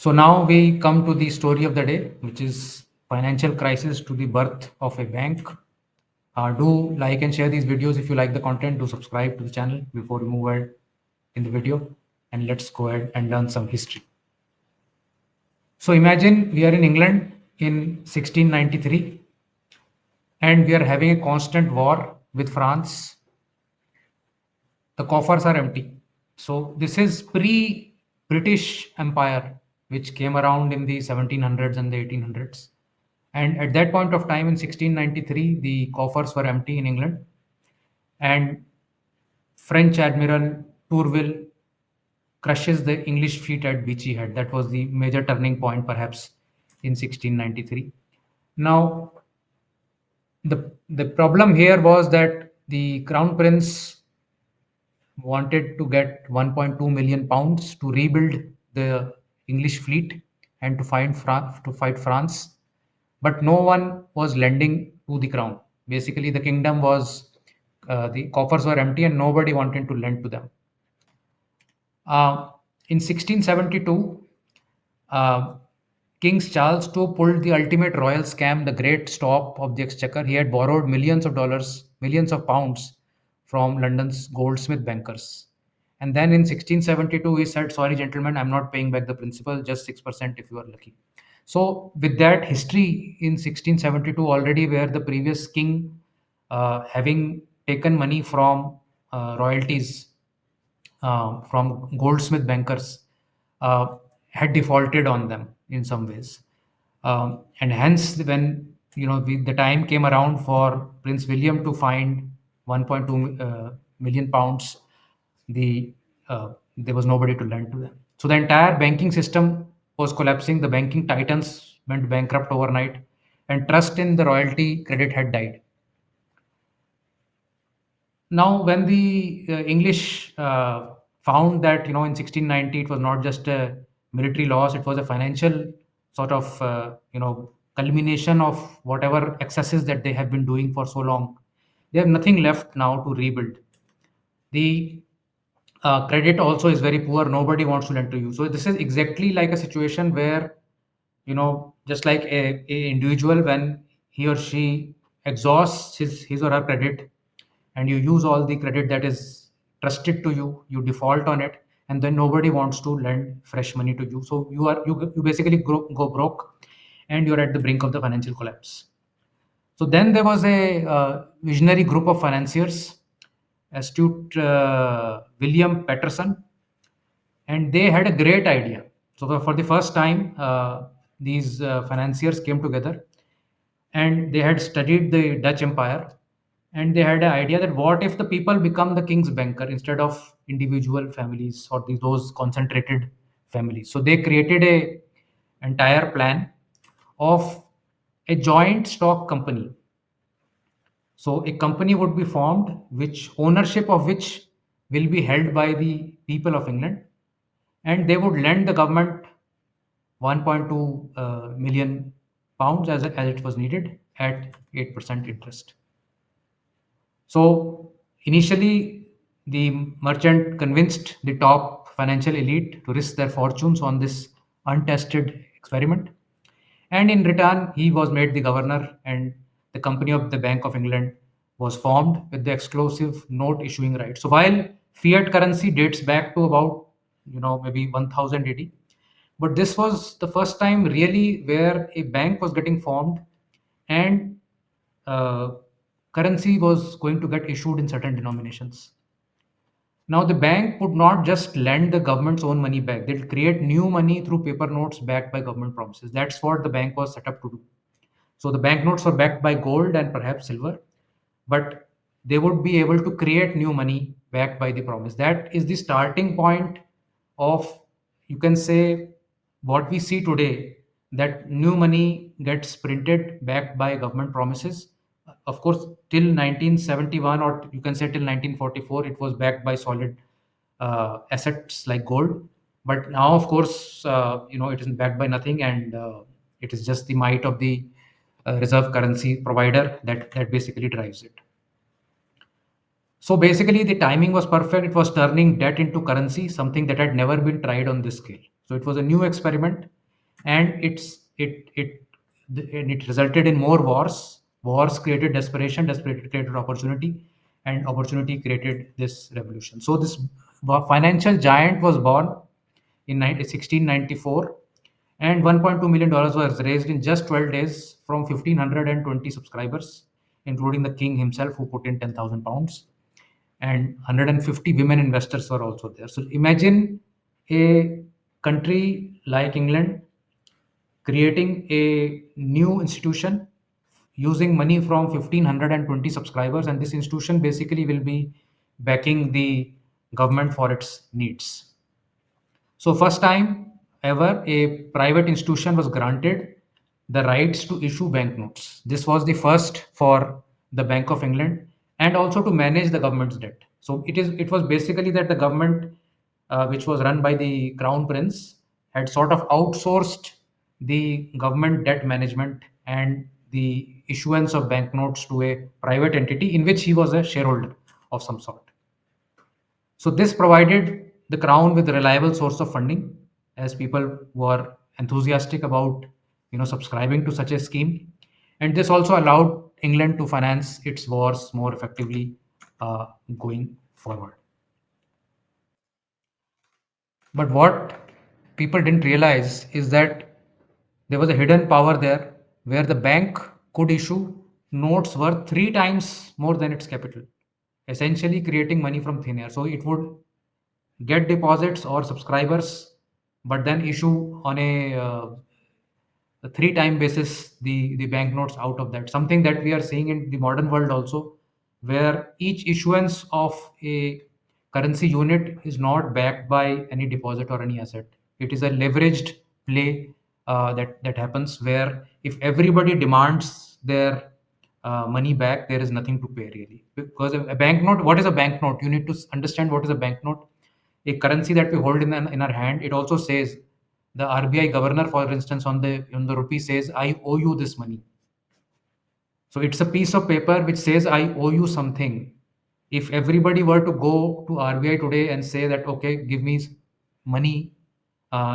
So now we come to the story of the day, which is financial crisis to the birth of a bank. Do like and share these videos if you like the content. Do subscribe to the channel before we move ahead in the video. And let's go ahead and learn some history. So imagine we are in England in 1693 and we are having a constant war with France. The coffers are empty. So this is pre-British Empire, which came around in the 1700s and the 1800s. And at that point of time in 1693, the coffers were empty in England. And French Admiral Tourville crushes the English fleet at Beachy Head. That was the major turning point, perhaps, in 1693. Now, the problem here was that the Crown Prince wanted to get 1.2 million pounds to rebuild the English fleet and to fight France, but no one was lending to the crown. Basically, the kingdom was the coffers were empty and nobody wanted to lend to them. Uh, in 1672, uh, King Charles II pulled the ultimate royal scam, the Great Stop of the Exchequer. He had borrowed millions of dollars, millions of pounds from London's goldsmith bankers. And then in 1672, he said, "Sorry, gentlemen, I'm not paying back the principal, just 6% if you are lucky." So, with that history in 1672 already, where the previous king, having taken money from royalties from goldsmith bankers, had defaulted on them in some ways, and hence when the time came around for Prince William to find 1.2 million pounds, there was nobody to lend to them. So the entire banking system was collapsing. The banking titans went bankrupt overnight, and trust in the royalty credit had died. Now, when the English found that in 1690 it was not just a military loss, it was a financial sort of culmination of whatever excesses that they have been doing for so long. They have nothing left now to rebuild. The credit also is very poor. Nobody wants to lend to you. So this is exactly like a situation where just like a individual, when he or she exhausts his or her credit, and you use all the credit that is trusted to you, you default on it, and then nobody wants to lend fresh money to you. So you basically go broke, and you're at the brink of the financial collapse. So then there was a visionary group of financiers, astute William Patterson, and they had a great idea. So for the first time, these financiers came together, and they had studied the Dutch Empire, and they had an idea that what if the people become the king's banker instead of individual families or those concentrated families. So they created a entire plan of a joint stock company. So a company would be formed, which ownership of which will be held by the people of England, and they would lend the government 1.2 million pounds as it was needed at 8% interest. So initially, the merchant convinced the top financial elite to risk their fortunes on this untested experiment. And in return, he was made the governor, and the company of the Bank of England was formed with the exclusive note issuing right. So while fiat currency dates back to about maybe 1000 AD, but this was the first time really where a bank was getting formed, and uh, currency was going to get issued in certain denominations. Now, the bank would not just lend the government's own money back, they'll create new money through paper notes backed by government promises. That's what the bank was set up to do. So, the banknotes were backed by gold and perhaps silver, but they would be able to create new money backed by the promise. That is the starting point of, you can say, what we see today, that new money gets printed backed by government promises. Of course, till 1971, or you can say till 1944, it was backed by solid assets like gold. But now, of course, it is backed by nothing, and it is just the might of the reserve currency provider that basically drives it. So basically, the timing was perfect. It was turning debt into currency, something that had never been tried on this scale. So it was a new experiment, and it resulted in more wars. Wars created desperation, desperation created opportunity, and opportunity created this revolution. So this financial giant was born in 1694, and $1.2 million was raised in just 12 days from 1,520 subscribers, including the king himself, who put in 10,000 pounds, and 150 women investors were also there. So imagine a country like England creating a new institution using money from 1,520 subscribers, and this institution basically will be backing the government for its needs. So, first time ever, a private institution was granted the rights to issue banknotes. This was the first for the Bank of England, and also to manage the government's debt. So it was basically that the government, which was run by the Crown Prince, had sort of outsourced the government debt management and the issuance of banknotes to a private entity in which he was a shareholder of some sort. So this provided the crown with a reliable source of funding, as people were enthusiastic about subscribing to such a scheme, and this also allowed England to finance its wars more effectively going forward. But what people didn't realize is that there was a hidden power there, where the bank could issue notes worth three times more than its capital, essentially creating money from thin air. So it would get deposits or subscribers, but then issue on a three time basis the banknotes out of that. Something that we are seeing in the modern world also, where each issuance of a currency unit is not backed by any deposit or any asset. It is a leveraged play that happens, where if everybody demands their money back, there is nothing to pay really. Because a banknote, what is a banknote? You need to understand what is a banknote. A currency that we hold in our hand. It also says, the RBI governor, for instance, on the rupee says, "I owe you this money." So it's a piece of paper which says, "I owe you something." If everybody were to go to RBI today and say that, "Okay, give me money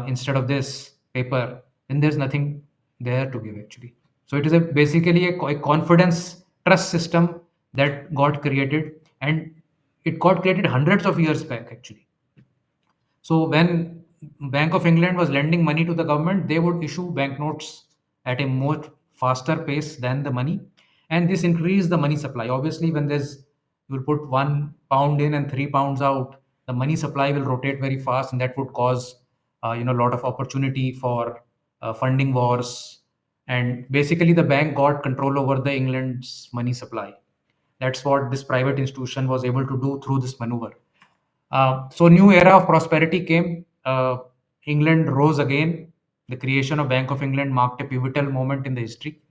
instead of this paper," then there's nothing there to give actually. So it is basically a confidence trust system that got created, and it got created hundreds of years back actually. So when Bank of England was lending money to the government, they would issue banknotes at a more faster pace than the money, and this increased the money supply. Obviously, when there's you'll put £1 in and £3 out, the money supply will rotate very fast, and that would cause a lot of opportunity for funding wars. And basically, the bank got control over the England's money supply. That's what this private institution was able to do through this maneuver. So new era of prosperity came. England rose again. The creation of Bank of England marked a pivotal moment in the history.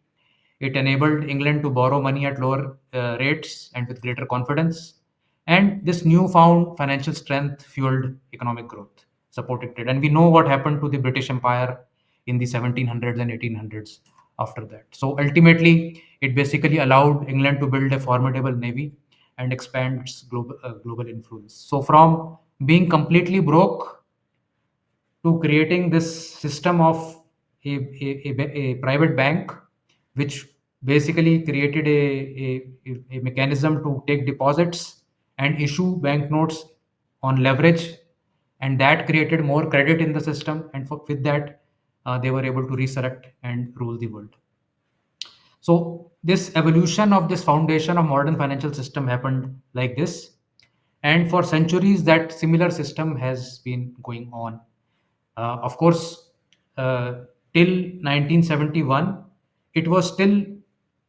It enabled England to borrow money at lower rates and with greater confidence. And this newfound financial strength fueled economic growth, supported trade. And we know what happened to the British Empire in the 1700s and 1800s after that. So ultimately, it basically allowed England to build a formidable navy and expand its global influence. So from being completely broke to creating this system of a private bank, which basically created a mechanism to take deposits and issue banknotes on leverage, and that created more credit in the system, and with that they were able to resurrect and rule the world. So this evolution of this foundation of modern financial system happened like this, and for centuries that similar system has been going on. Of course, till 1971, it was still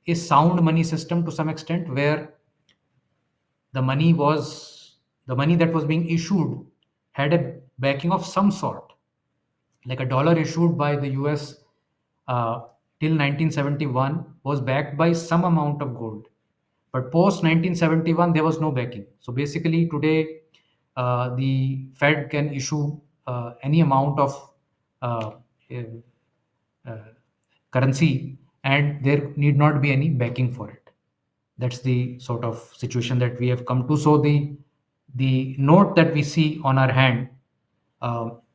a sound money system to some extent, where the money that was being issued had a backing of some sort, like a dollar issued by the US uh, till 1971 was backed by some amount of gold. But post 1971, there was no backing. So basically, today, the Fed can issue any amount of uh, uh, uh, currency, and there need not be any backing for it. That's the sort of situation that we have come to. So the note that we see on our hand,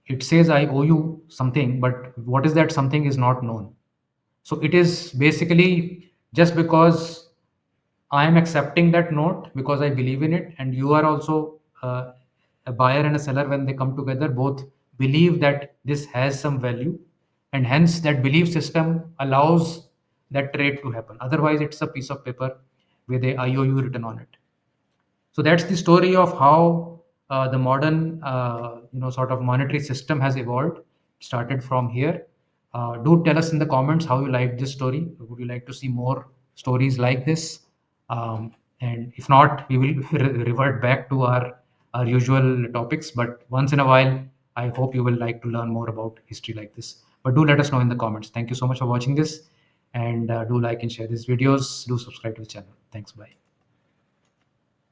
it says I owe you something, but what is that something is not known. So it is basically just because I am accepting that note because I believe in it, and you are also a buyer and a seller. When they come together, both believe that this has some value, and hence that belief system allows that trade to happen. Otherwise, it's a piece of paper with a IOU written on it. So that's the story of how the modern, sort of monetary system has evolved. Started from here. Do tell us in the comments how you like this story. Would you like to see more stories like this? And if not, we will revert back to our usual topics. But once in a while, I hope you will like to learn more about history like this. But do let us know in the comments. Thank you so much for watching this, and do like and share these videos. Do subscribe to the channel. Thanks. Bye.